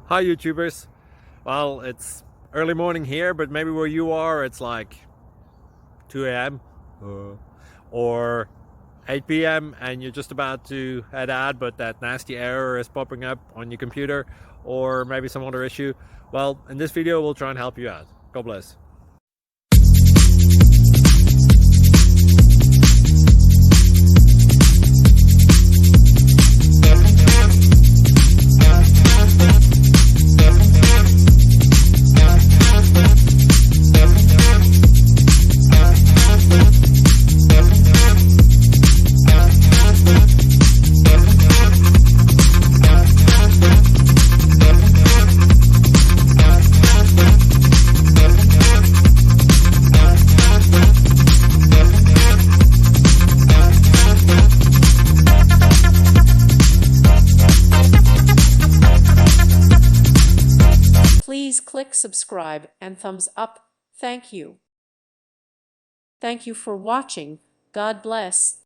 Hi YouTubers. Well, it's early morning here, but maybe where you are it's like 2 a.m. Or 8 p.m. and you're just about to head out, but that nasty error is popping up on your computer, or maybe some other issue. Well, in this video we'll try and help you out. God bless. Please click subscribe and thumbs up. Thank you. Thank you for watching. God bless.